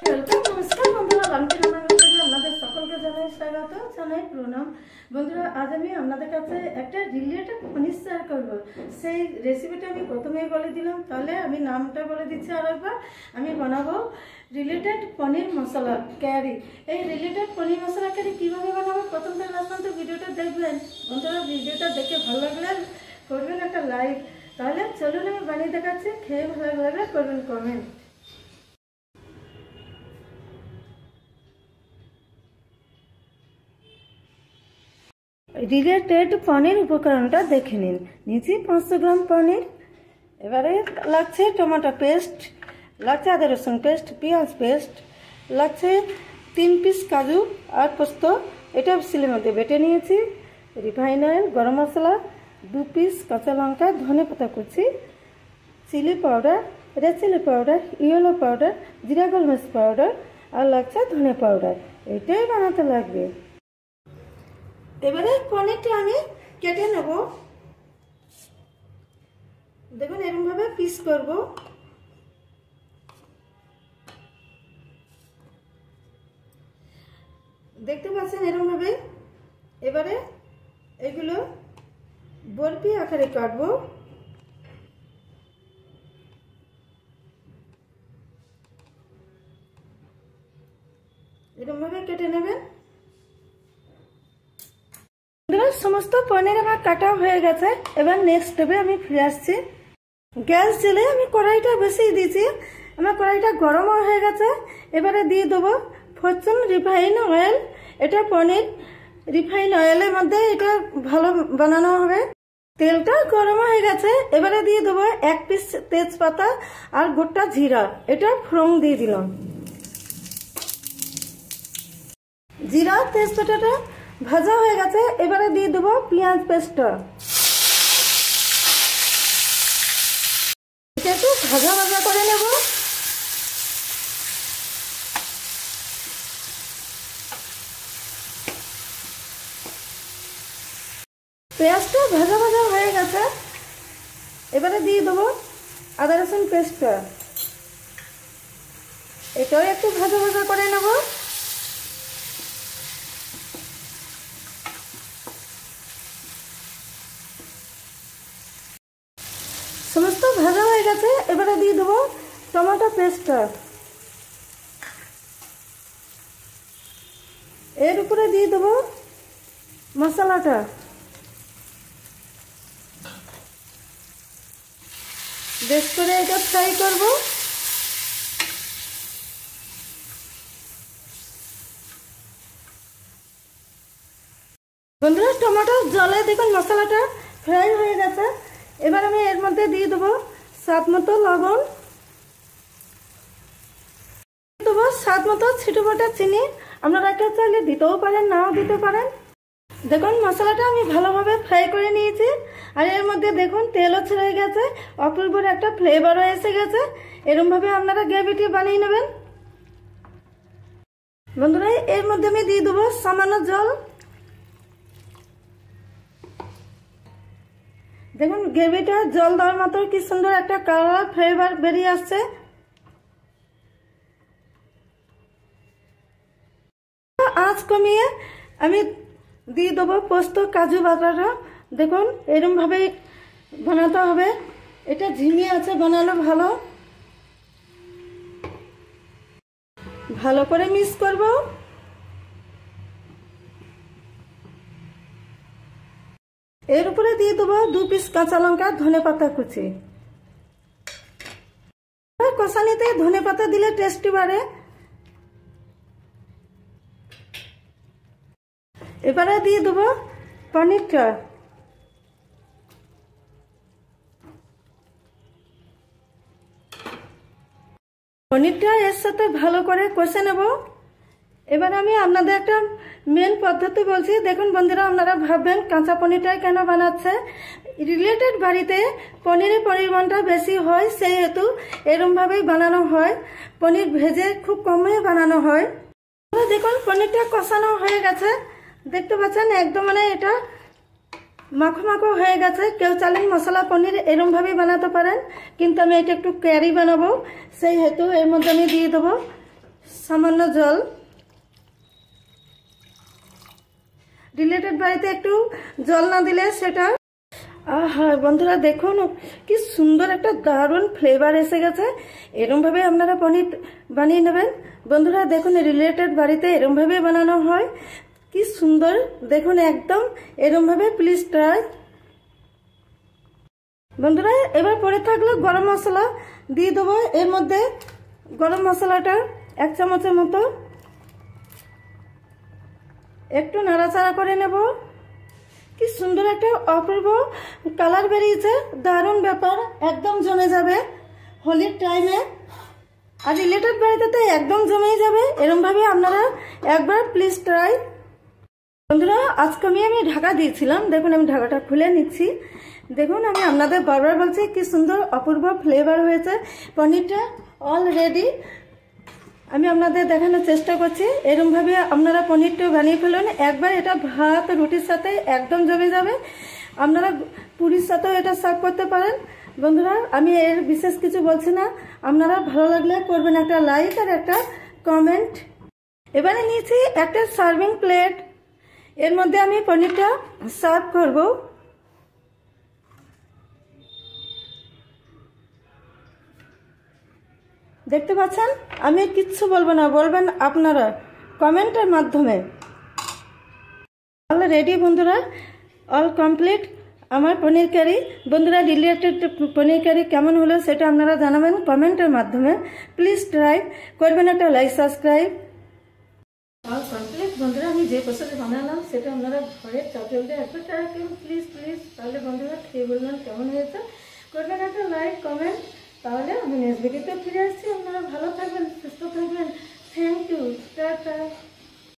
নমস্কার বন্ধুরা, লামকি রান্নাঘর থেকে আপনাদের সকলকে জানাই স্বাগত, জানাই প্রণাম। বন্ধুরা, আজ আমি আপনাদের কাছে একটা রিলেটেড পনির শেয়ার করবো। সেই রেসিপিটা আমি প্রথমেই বলে দিলাম, তাহলে আমি নামটা বলে দিচ্ছি আরেকবার। আমি বানাবো রিলেটেড পনির মশলা ক্যারি। এই রিলেটেড পনির মশলা ক্যারি কীভাবে বানাবো প্রথম থেকে লাস্ট পর্যন্ত ভিডিওটা দেখবেন। বন্ধুরা, ভিডিওটা দেখে ভালো লাগলে করবেন একটা লাইক। তাহলে চলুন আমি বানিয়ে দেখাচ্ছি, খেয়ে ভালো লাগলে করবেন কমেন্ট। রিলেটেড পনির উপকরণটা দেখে নিন। নিচে 500 গ্রাম পনির, এবারে লাগছে টমেটো পেস্ট, লাগছে আদা রসুন পেস্ট, পেঁয়াজ পেস্ট, লাগছে 3 পিস কাজু আর পোস্ত, এটা শিলের মধ্যে বেটে নিয়েছি, রিফাইন অয়েল, গরম মশলা, 2 পিস কাঁচা লঙ্কা, ধনে পাতা কুচি, chilli powder, red chilli powder, yellow powder, জিরা গোলমরিচ পাউডার, আর লাগছে ধনে পাউডার। এটাই বানাতে লাগবে। এবারে পনিরটা আমি কেটে নেব। দেখুন, এরকম ভাবে পিস করব। দেখতে পাচ্ছেন এরকম ভাবে। এবারে এগুলো বরফি আকারে কাটবো। এরকম ভাবে কেটে নেবেন। সমস্ত পনির আমার কাটা হয়ে গেছে। এবার নেক্সট স্টেপে আমি ফিরে আসছি। গ্যাস জেলে আমি কড়াইটা বসিয়ে দিয়েছি। আমার কড়াইটা গরম হয়ে গেছে। এবারে দিয়ে দেবো ফরচুন রিফাইন অয়েল। এটা পনির রিফাইন অয়েলের মধ্যে এটা ভালো বানানো হবে। তেলটা গরম হয়ে গেছে। এবারে দিয়ে দেবো 1 পিস তেজপাতা আর গোটা জিরা, এটা ফোড়ন দিয়ে দিলাম। জিরা তেজপাতাটা ভাজা হয়ে গেছে। এবারে দিয়ে দেবো পেঁয়াজ পেস্টটা। এটা একটু ভাজা ভাজা করে নেব। পেঁয়াজটা ভাজা ভাজা হয়ে গেছে। এবারে দিয়ে দেবো আদা রসুন পেস্টটা। এটাও একটু ভাজা ভাজা করে নেব। সমস্ত ভাজা হয়ে গেছে। এবারে দিয়ে দেবো টমেটো পেস্টটা। এর উপরে দিয়ে দেবো মশলাটা। বেশ করে এটা ফ্রাই করব। বন্ধুরা, টমেটো জলে দেখুন মশলাটা ফ্রাই হয়ে গেছে। এবার আমি এর মধ্যে দিয়ে দেবো স্বাদ মতো লবণ, দেবো স্বাদ মতো ছোটো বাটা চিনি। আপনারা চাইলে দিতেও পারেন, নাও দিতে পারেন। দেখুন মশলাটা আমি ভালোভাবে ফ্রাই করে নিয়েছি। আর এর মধ্যে দেখুন তেলও ছেড়ে গেছে, অপূর্ব একটা ফ্লেভারও এসে গেছে। এরকমভাবে আপনারা গ্রেভিটি বানিয়ে নেবেন। বন্ধুরা, এর মধ্যে আমি দিয়ে দেবো সামান্য জল। দেখুন গ্রেভিটা জল দেওয়ার মতো কি সুন্দর একটা কালার ফ্লেভার বেরিয়ে আসছে। আঁচ কমিয়ে আমি দিয়ে দেবো পোস্ত কাজু বাটাটা। দেখুন এরকম ভাবে বানাতে হবে। এটা ঝিমিয়ে আছে, বানালে ভালো। ভালো করে মিক্স করব। এর উপরে দিয়ে দেবো 2 পিস কাঁচা লঙ্কা, ধনে পাতা কুচি। কষানিতে ধনে পাতা দিলে টেস্টি বাড়ে। এবারে দিয়ে দেবো পনিরটা। পনিরটা এর সাথে ভালো করে কষে নেব। এবার আমি আপনাদের একটা মেন পদ্ধতি বলছি। দেখুন বন্ধুরা, আপনারা ভাববেন কাঁচা পনিরটাই কেন বানাচ্ছে। রিলেটেড বাড়িতে পনিরের পরিমাণটা বেশি হয়, সেই হেতু এরকমভাবেই বানানো হয়। পনির ভেজে খুব কমই বানানো হয়। দেখুন পনিরটা কষানো হয়ে গেছে। দেখতে পাচ্ছেন একদম মানে এটা মাখো মাখো হয়ে গেছে। কেউ চাইলে মশলা পনির এরকমভাবেই বানাতে পারেন, কিন্তু আমি এটা একটু ক্যারি বানাবো, সেই হেতু এর মধ্যে আমি দিয়ে দেবো সামান্য জল। রিলেটেড বাড়িতে একটু জল না দিলে সেটা হ্যাঁ বন্ধুরা দেখুন কি সুন্দর একটা দারুণ ফ্লেভার এসে গেছে। এরমভাবে আপনারা পনির বানিয়ে নেবেন বন্ধুরা। দেখুন রিলেটেড বাড়িতে এরমভাবে বানানো হয়, কি সুন্দর দেখুন একদম এরমভাবে প্লিজ ট্রাই বন্ধুরা। এবার পরে থাকলো গরম মশলা দিয়ে দেবো এর মধ্যে। গরম মশলাটা 1 চামচের মতো একটু নাড়াচাড়া করে নেব। কি সুন্দর একটা অপূর্ব কালার বেরিয়েছে, দারুণ ব্যাপার, একদম জমে যাবে হোলির টাইমে। আর রিলেটেড বাড়িতে তো একদম জমেই যাবে। এরমভাবে আপনারা একবার প্লিজ ট্রাই বন্ধুরা। আজকে আমি ঢাকা দিয়েছিলাম, দেখুন আমি ঢাকাটা খুলে নিচ্ছি। দেখুন আমি আপনাদের বারবার বলছি কি সুন্দর অপূর্ব ফ্লেভার হয়েছে পনিরটা অলরেডি। আমি আপনাদের দেখানোর চেষ্টা করছি। এরকমভাবে আপনারা পনিরটা বানিয়ে ফেলুন একবার। এটা ভাত রুটির সাথে একদম জমে যাবে। আপনারা পুরির সাথেও এটা সার্ভ করতে পারেন বন্ধুরা। আমি এর বিশেষ কিছু বলছি না, আপনারা ভালো লাগলে করবেন একটা লাইক আর একটা কমেন্ট। এবারে নিয়েছি একটা সার্ভিং প্লেট, এর মধ্যে আমি পনিরটা সার্ভ করব। দেখতে পাচ্ছেন আমি কিচ্ছু বলবো না, বলবেন আপনারা কমেন্টের মাধ্যমে। অল রেডি বন্ধুরা, অল কমপ্লিট আমার পনির কারি বন্ধুরা। রিলেটেড পনির কারি কেমন হলো সেটা আপনারা জানাবেন কমেন্টের মাধ্যমে। প্লিজ ট্রাই করবেন, একটা লাইক সাবস্ক্রাইব। অল কমপ্লিট বন্ধুরা। আমি যে প্রসেসে বানালাম সেটা আপনারা ঘরের চাপেল দিয়ে একবার ট্রাই করুন প্লিজ প্লিজ। তাহলে বন্ধুরা খেয়ে বলবেন কেমন হয়েছে, করবেন একটা লাইক কমেন্ট। তাহলে আমি নেক্সট ভিডিওতে ফিরে আসছি। আপনারা ভালো থাকবেন, সুস্থ থাকবেন। Thank you, tata.